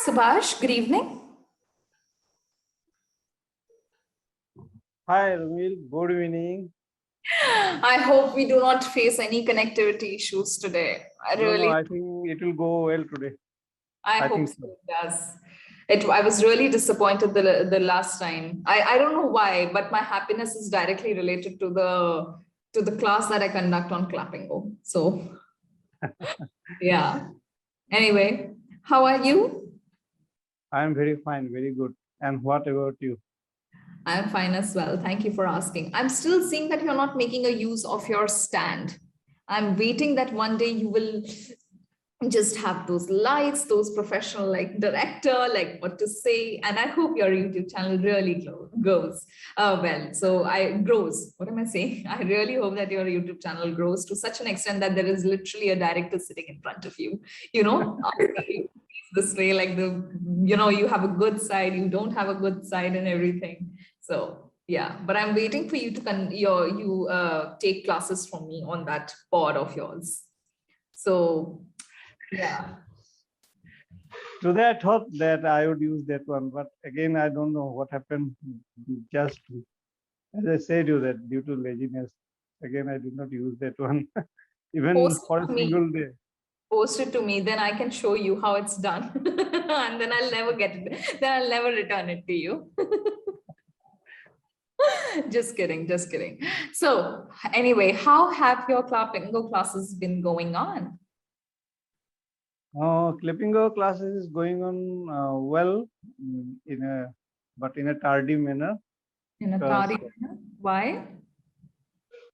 Subhash, good evening. Hi, Romil. Good evening. I hope we do not face any connectivity issues today. No, I think it will go well today. I hope think so. so. It does. I was really disappointed the last time. I don't know why, but my happiness is directly related to the class that I conduct on Clapingo. So yeah. Anyway, how are you? I am very fine, very good. And what about you? I'm fine as well. Thank you for asking. I'm still seeing that you're not making a use of your stand. I'm waiting that one day you will just have those lights, those professional like director, like what to say. And I hope your YouTube channel really goes well. So I grows. What am I saying? I really hope that your YouTube channel grows to such an extent that there is literally a director sitting in front of you, this way, like you have a good side, you don't have a good side and everything. So yeah, but I'm waiting for you to take classes from me on that pod of yours. So yeah. Today I thought that I would use that one, but again, I don't know what happened. Just as I said you that due to laziness, again, I did not use that one, even for a single day. Post it to me, then I can show you how it's done. And then I'll never get it. Then I'll never return it to you. Just kidding, just kidding. So anyway, how have your Clapingo classes been going on? Clapingo classes is going on well, but in a tardy manner. In a tardy manner? Why?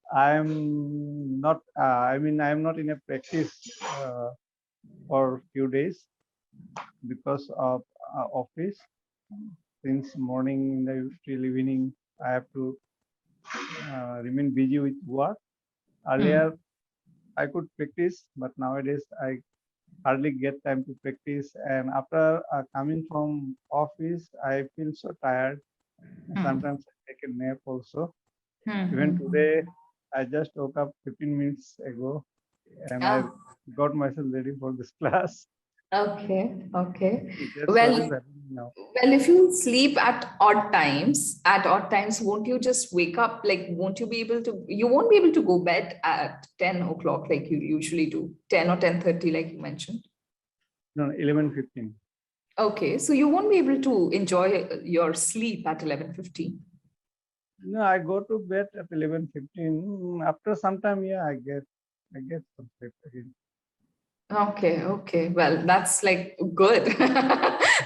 I'm not. I'm not in a practice for few days because of office. Since morning in the till evening, I have to remain busy with work. Earlier, I could practice, but nowadays I hardly get time to practice. And after coming from office, I feel so tired. Sometimes I take a nap also. Even today, I just woke up 15 minutes ago, and I got myself ready for this class. Okay. That's what is happening now. Well, if you sleep at odd times, won't you just wake up? Like, won't you be able to? You won't be able to go bed at 10 o'clock like you usually do, 10 or 10:30, like you mentioned. No, 11:15. Okay, so you won't be able to enjoy your sleep at 11:15. No, I go to bed at 11:15. After some time, yeah, I get some sleep again. Okay. Well, that's like good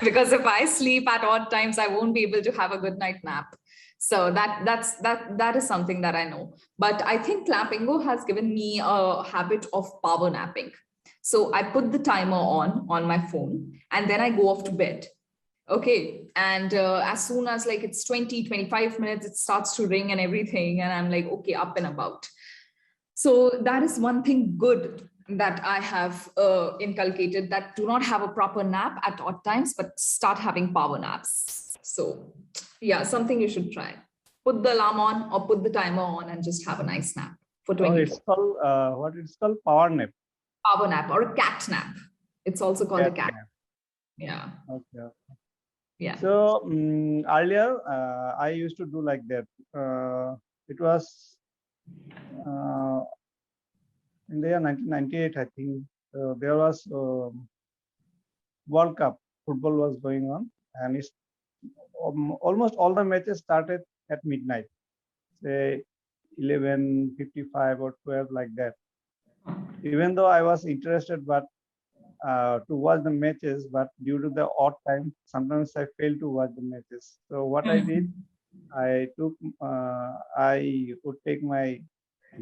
because if I sleep at odd times, I won't be able to have a good night nap. So that is something that I know. But I think Clapingo has given me a habit of power napping. So I put the timer on my phone and then I go off to bed. Okay. And as soon as like it's 20-25 minutes, it starts to ring and everything. And I'm like, okay, up and about. So that is one thing good that I have inculcated, that do not have a proper nap at odd times, but start having power naps. So yeah, something you should try. Put the alarm on or put the timer on and just have a nice nap for 20 it's called what it's called, power nap. Power nap or a cat nap. It's also called a cat nap. Yeah. Okay. Yeah. So earlier I used to do like that. It was in the year 1998, I think. There was World Cup. Football was going on, and it's almost all the matches started at midnight, say 11:55 or 12, like that. Even though I was interested, but to watch the matches, but due to the odd time, sometimes I failed to watch the matches. So what I did, I I would take my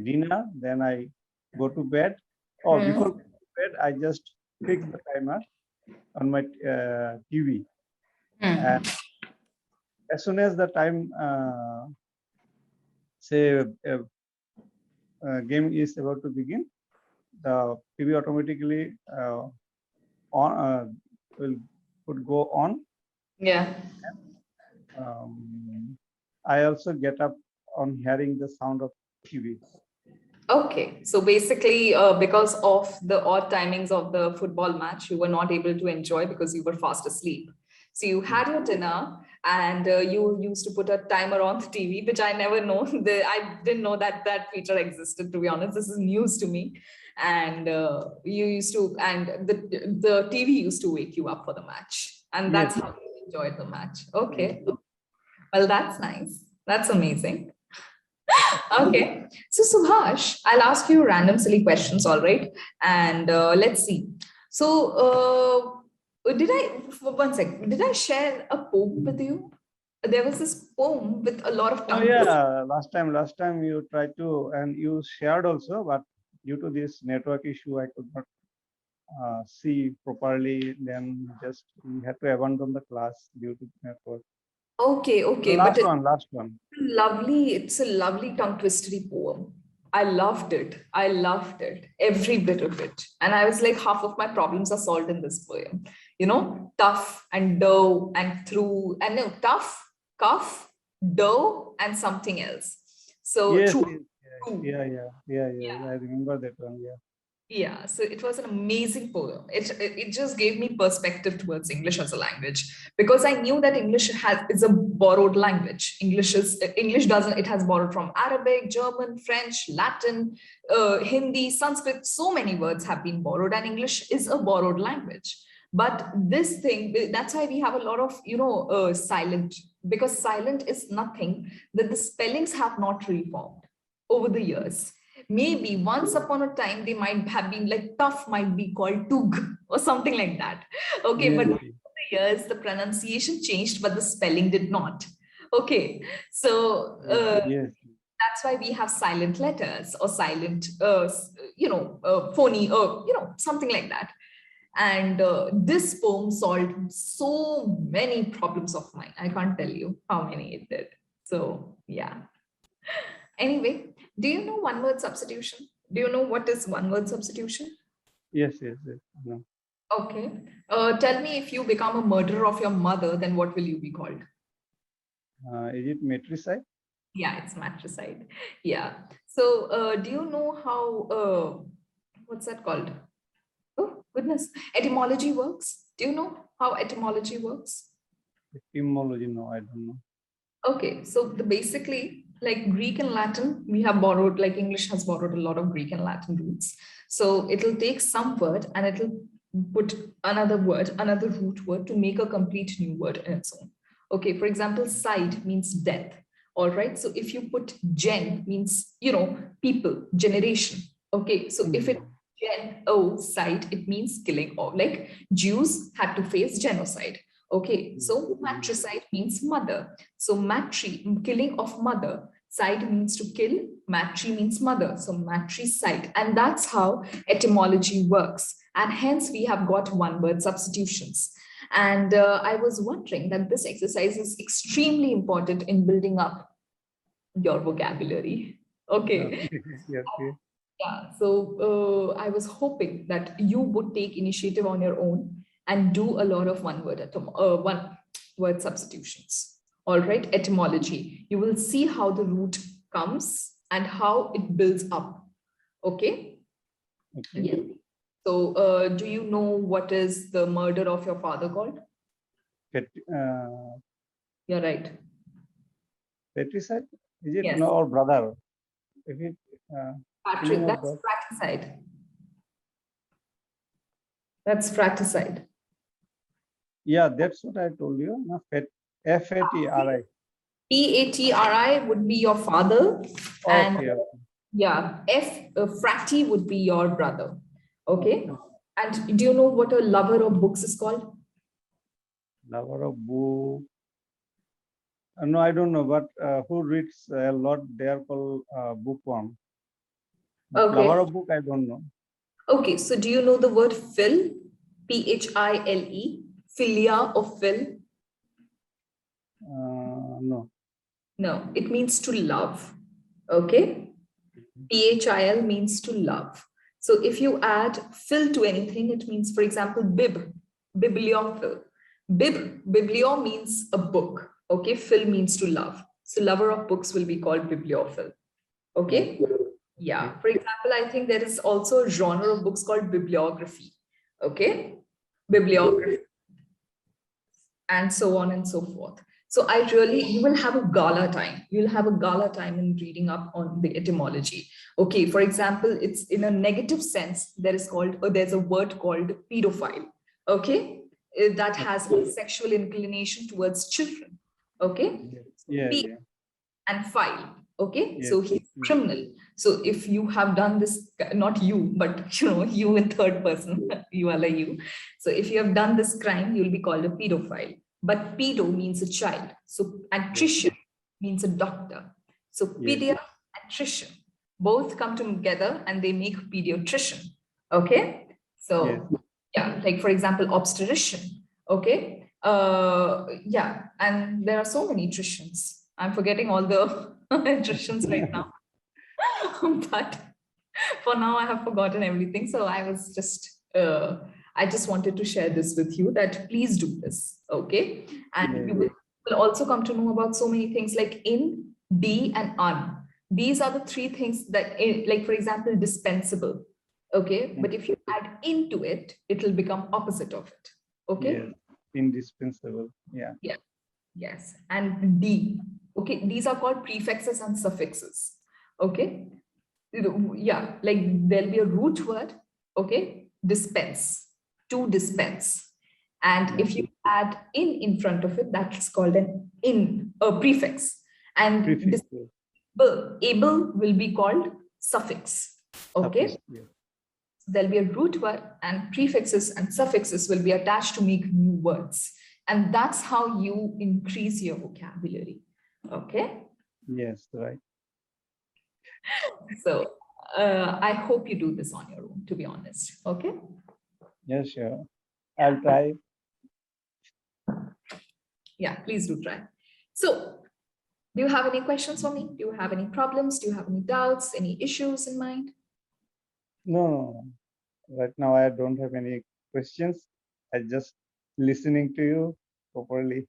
dinner, then I go to bed. Before going to bed, I just fix the timer on my TV. And as soon as the time, say, game is about to begin, the TV automatically would go on. Yeah. I also get up on hearing the sound of TV. Okay, so basically, because of the odd timings of the football match, you were not able to enjoy because you were fast asleep. So you had your dinner, and you used to put a timer on the TV, which I never know. I didn't know that that feature existed. To be honest, this is news to me. And you used to, and the TV used to wake you up for the match, and Yes, that's how you enjoyed the match. Okay, well, that's nice. That's amazing. Okay. So, Subhash, I'll ask you random silly questions, all right? And let's see. So, did I, for one sec, did I share a poem with you? There was this poem with a lot of oh tongue twisters. yeah, last time you tried to, and you shared also, but due to this network issue, I could not see properly. Then just we had to abandon the class due to network. Okay, okay. But Last it's one, last one. lovely, it's a lovely tongue twistery poem. I loved it. I loved it. Every bit of it. And I was like, half of my problems are solved in this poem. You know, tough and dough and through, and no, tough, cuff, dough, and something else. So Yes, true. yes, True. yeah. I remember that one. Yeah. Yeah, so it was an amazing poem. It just gave me perspective towards English as a language, because I knew that English has is a borrowed language. English doesn't, it has borrowed from Arabic, German, French, Latin, Hindi, Sanskrit. So many words have been borrowed, and English is a borrowed language. But this thing, that's why we have a lot of silent, because silent is nothing that the spellings have not reformed over the years. Maybe once upon a time they might have been like tough might be called tug or something like that. Okay, but Yes, over the years the pronunciation changed, but the spelling did not. Okay, so yes. that's why we have silent letters or silent, phony, something like that. And this poem solved so many problems of mine. I can't tell you how many it did. So yeah. Anyway, do you know one word substitution? Do you know what is one word substitution? Yes. No. Okay. Tell me, if you become a murderer of your mother, then what will you be called? Is it matricide? Yeah, it's matricide. Yeah. So, do you know how, what's that called? Oh, goodness. Etymology works. Do you know how etymology works? Etymology? No, I don't know. Okay, so the basically like Greek and Latin, we have borrowed, like English has borrowed a lot of Greek and Latin roots. So it'll take some word and it'll put another word, another root word to make a complete new word in its own. Okay, for example, side means death. All right. So if you put gen means, people, generation. Okay. So if it genocide, it means killing, or like Jews had to face genocide. Okay, so matricide means mother. So killing of mother. Side means to kill, matri means mother. So matricide. And that's how etymology works. And hence we have got one word substitutions. And I was wondering that this exercise is extremely important in building up your vocabulary. Okay. Okay. Okay. Yeah, so I was hoping that you would take initiative on your own and do a lot of one word substitutions. All right, etymology. You will see how the root comes and how it builds up. Okay. Okay. Yes. So, do you know what is the murder of your father called? You're right. Patricide? Is it Yes, no or brother? If it killing Patrick. of That's God? fratricide. That's fratricide. Yeah, that's what I told you. No, Fatri. Patri would be your father, and Okay. yeah, fratty would be your brother. Okay. Okay. And do you know what a lover of books is called? Lover of book. No, I don't know, but who reads a lot? They are called bookworm. But lover Okay. of book, I don't know. Okay. So do you know the word phil? Phile. Philia or phil? No. No, it means to love. Okay. Phil means to love. So if you add phil to anything, it means, for example, bibliophile. Biblio means a book. Okay. Phil means to love. So lover of books will be called bibliophile. Okay. Okay. Yeah. For example, I think there is also a genre of books called bibliography. Okay. Bibliography, and so on and so forth. So you will have a gala time. You'll have a gala time in reading up on the etymology. Okay, for example, it's in a negative sense, there's a word called pedophile. Okay, that has a sexual inclination towards children. Okay, Yeah, P yeah. and file. Okay, Yes. so he's criminal. So if you have done this, not you, but you in third person, you are like you. So if you have done this crime, you'll be called a pedophile. But pedo means a child. So and trician means a doctor. So pediatrician, both come together and they make pediatrician. Okay, so yeah, like for example, obstetrician. Okay, yeah, and there are so many tricians. I'm forgetting all the tricians right now, but for now I have forgotten everything. So I just wanted to share this with you, that please do this. Okay, and you will also come to know about so many things like in, de, and un. These are the three things that, like for example, dispensable. Okay, but if you add into it, it will become opposite of it. Okay. Yes. Indispensable. Yeah. Yeah. Yes. And D. Okay. These are called prefixes and suffixes. Okay. Yeah. Like there'll be a root word. Okay. Dispense. To dispense. And if you add in front of it, that's called a prefix. And Prefix. able will be called suffix. Okay. Suffix, yeah. There'll be a root word, and prefixes and suffixes will be attached to make new words. And that's how you increase your vocabulary. Okay. Yes, right. So I hope you do this on your own, to be honest. Okay. Yes, sure. I'll try. Yeah, please do try. So do you have any questions for me? Do you have any problems? Do you have any doubts, any issues in mind? No. Right now, I don't have any questions. I just listening to you properly.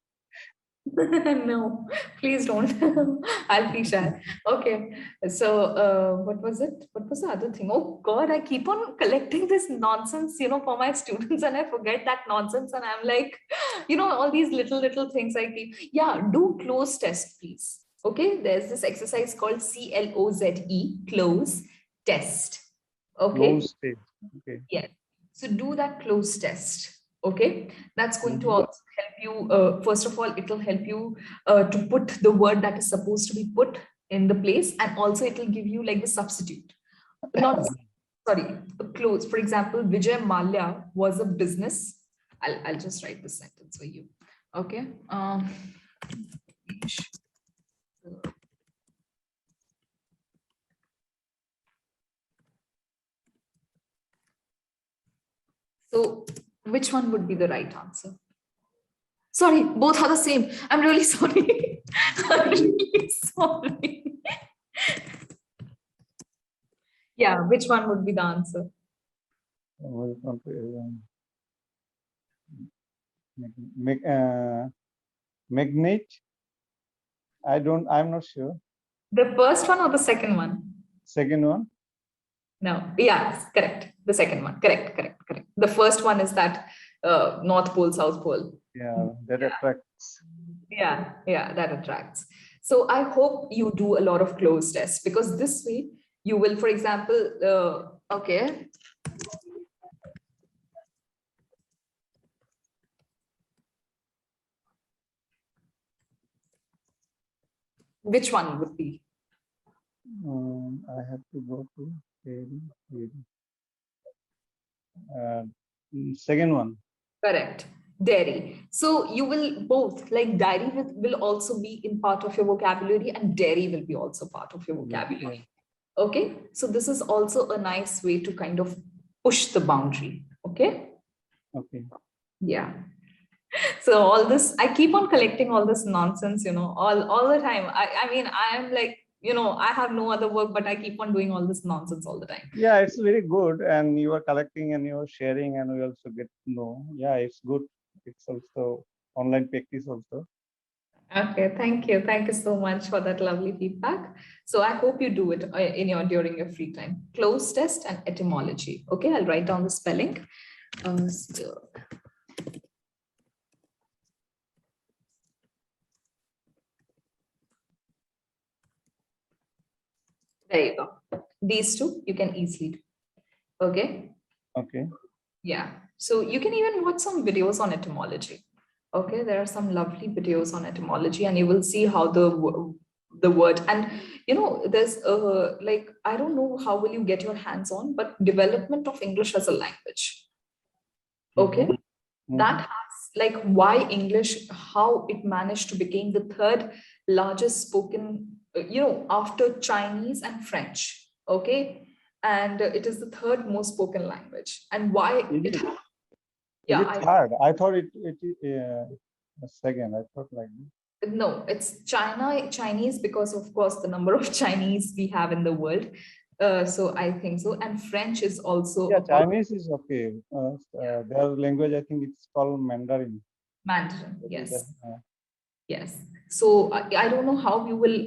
No, please don't. I'll be shy. Okay. So, what was it? What was the other thing? Oh God, I keep on collecting this nonsense, for my students, and I forget that nonsense. And I'm like, all these little things I keep. Yeah, do close test, please. Okay. There's this exercise called CLOZE, close test. Okay. Close state. Okay. Yes. So do that close test. Okay. That's going to also help you. First of all, it will help you to put the word that is supposed to be put in the place, and also it will give you like the substitute. Not sorry, close. For example, Vijay Mallya was a business. I'll just write this sentence for you. Okay. So which one would be the right answer? Sorry, both are the same. I'm really sorry. I'm really sorry. Yeah, which one would be the answer? Magnet. I'm not sure. The first one or the second one? Second one. No, yeah, correct. The second one, correct. The first one is that North Pole, South Pole. Yeah, that attracts. Yeah, that attracts. So I hope you do a lot of close tests, because this way you will, for example, okay. Which one would be? I have to go to second one. Correct. Dairy. So you will both, like diary will also be in part of your vocabulary, and dairy will be also part of your vocabulary. Yeah. Okay. So this is also a nice way to kind of push the boundary. Okay. Okay. Yeah. So all this, I keep on collecting all this nonsense, all the time. I mean, I'm like, I have no other work, but I keep on doing all this nonsense all the time. Yeah, it's very good. And you are collecting and you are sharing, and we also get to know. Yeah, it's good. It's also online practice also. Okay, thank you. Thank you so much for that lovely feedback. So I hope you do it in your during your free time. Cloze test and etymology. Okay, I'll write down the spelling. So there you go. These two you can easily do. Okay. Okay. Yeah. So you can even watch some videos on etymology. Okay, there are some lovely videos on etymology, and you will see how the word, and there's like, I don't know how will you get your hands on, but development of English as a language. Okay, Mhm, that mhm. has like why English, how it managed to become the third largest spoken, after Chinese and French. Okay, and it is the third most spoken language, and why Is it it is yeah, it third? I thought it second. I thought like this. no, it's Chinese, because of course the number of Chinese we have in the world. So I think so. And French is also Yeah, a part of Chinese is okay. Their language, I think it's called Mandarin. Mandarin. That is the, Yes. Yes. So I don't know how you will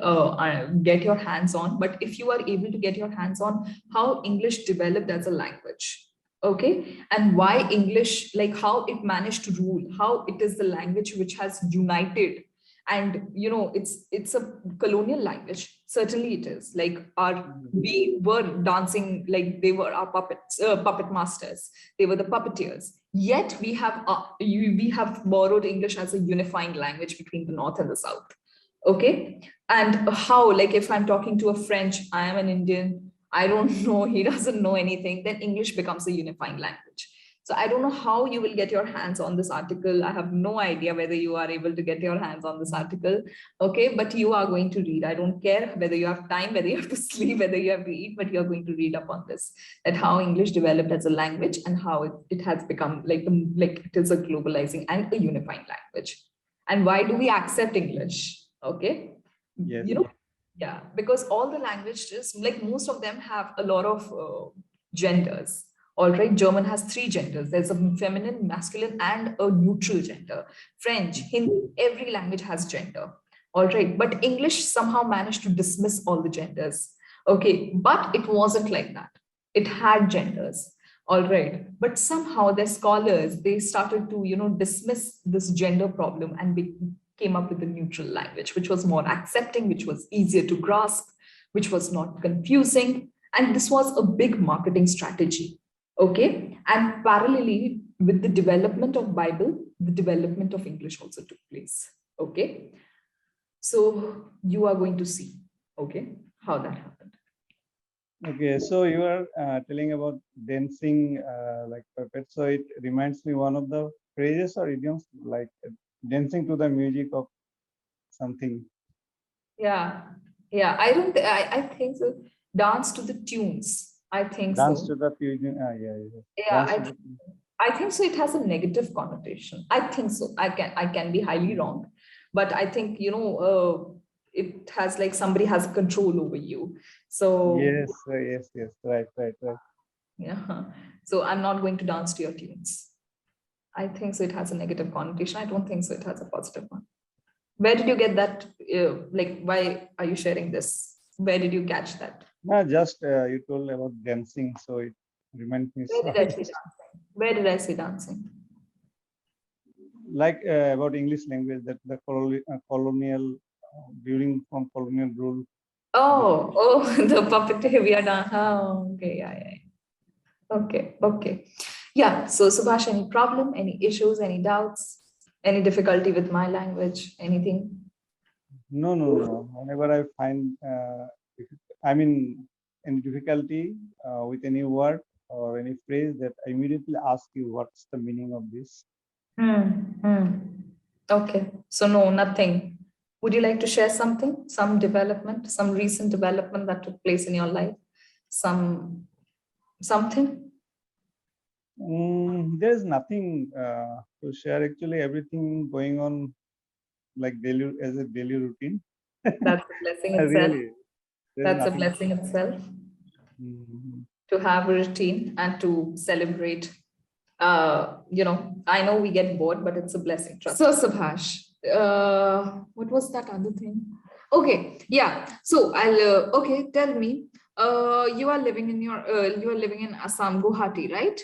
get your hands on, but if you are able to get your hands on how English developed as a language, okay, and why English, like how it managed to rule, how it is the language which has united, and it's a colonial language. Certainly, it is. Like we were dancing, like they were our puppets, puppet masters. They were the puppeteers. Yet we have borrowed English as a unifying language between the North and the South. Okay. And how, like if I'm talking to a French, I am an Indian, I don't know, he doesn't know anything, then English becomes a unifying language. So I don't know how you will get your hands on this article. I have no idea whether you are able to get your hands on this article. Okay, but you are going to read. I don't care whether you have time, whether you have to sleep, whether you have to eat, but you're going to read up on this, that how English developed as a language and how it has become like it is a globalizing and a unifying language. And why do we accept English? Okay. yes. You know, yeah, because all the languages, like most of them have a lot of genders. All right, German has three genders. There's a feminine, masculine, and a neutral gender. French, Hindi, every language has gender. All right, but English somehow managed to dismiss all the genders. Okay, but it wasn't like that. It had genders. All right, but somehow the scholars, they started to dismiss this gender problem, and came up with a neutral language, which was more accepting, which was easier to grasp, which was not confusing. And this was a big marketing strategy. Okay. And parallelly with the development of Bible, the development of English also took place. Okay. So you are going to see, okay, how that happened. Okay, so you are telling about dancing like puppet. So it reminds me one of the phrases or idioms like dancing to the music of something. Yeah. Yeah. I think so. Dance to the tunes. I think Dance to so. the fusion. Yeah, yeah. Yeah. Dance to the. I think so. It has a negative connotation. I think so. I can be highly wrong, but I think it has like somebody has control over you. So Yes, yes, yes. Right, right, right. yeah. So I'm not going to dance to your tunes. I think so. It has a negative connotation. I don't think so. It has a positive one. Where did you get that? Like, why are you sharing this? Where did you catch that? No, just you told about dancing, so it reminds me. Where So did I see dancing? Where did I see dancing? like about English language that the colonial during from colonial rule. The, Oh, the puppeteer we are done. Oh, okay, yeah, yeah. Okay, okay. Yeah, so Subhash, any problem, any issues, any doubts, any difficulty with my language, anything? no, no, no. Whenever I find, I mean, any difficulty with any word or any phrase, that I immediately ask you what's the meaning of this. Hmm, hmm. Okay, so no, nothing. Would you like to share something, some development, some recent development that took place in your life? Something? There's nothing to share. Actually, everything going on like daily as a daily routine. That's a blessing itself. Really, there's That's a nothing. blessing itself Mhm. to have a routine and to celebrate. I know we get bored, but it's a blessing. Trust. So, Subhash, What was that other thing? Okay, yeah. So I'll okay, tell me. You are living in Assam, Guwahati, right?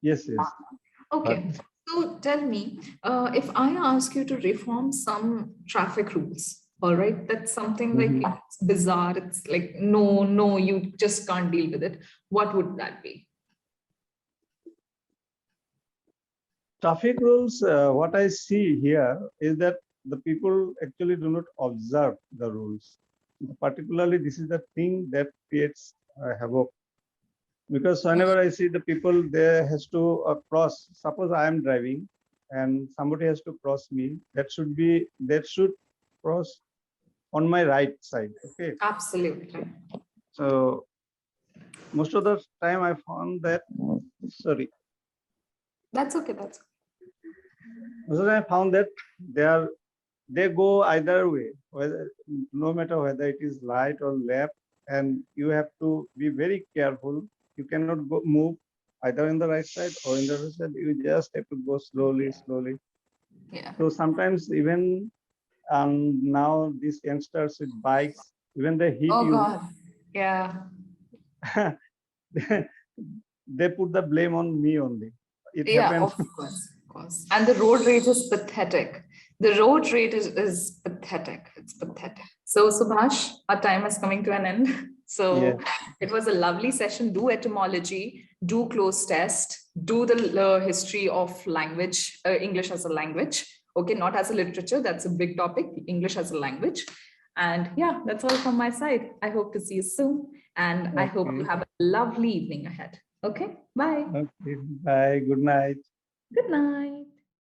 Yes, yes. But Okay. So tell me, if I ask you to reform some traffic rules, all right, that's something like mhm. it's bizarre. It's like no, no, you just can't deal with it. What would that be? Traffic rules, what I see here is that the people actually do not observe the rules. Particularly, this is the thing that creates havoc. Because whenever I see the people, they has to cross. Suppose I am driving, and somebody has to cross me. That should cross on my right side. Okay. Absolutely. So most of the time, I found that. Sorry. That's okay. That's Most of the time, I found that they are they go either way, whether no matter whether it is right or left, and you have to be very careful. You cannot go move either in the right side or in the other side. You just have to go slowly, slowly. yeah. So sometimes even now these youngsters with bikes, even they hit Oh you, God. Yeah. they put the blame on me only. It Yeah, happened. of course, of course. And the road rage is pathetic. The road rage is pathetic. It's pathetic. So, Subhash, our time is coming to an end. Yeah. So, it was a lovely session. Do etymology, do close test, do the history of language, English as a language. Okay, not as a literature. That's a big topic. English as a language. And yeah, that's all from my side. I hope to see you soon. And I hope you Okay. have a lovely evening ahead. Okay, bye. Okay. Bye. Good night. Good night.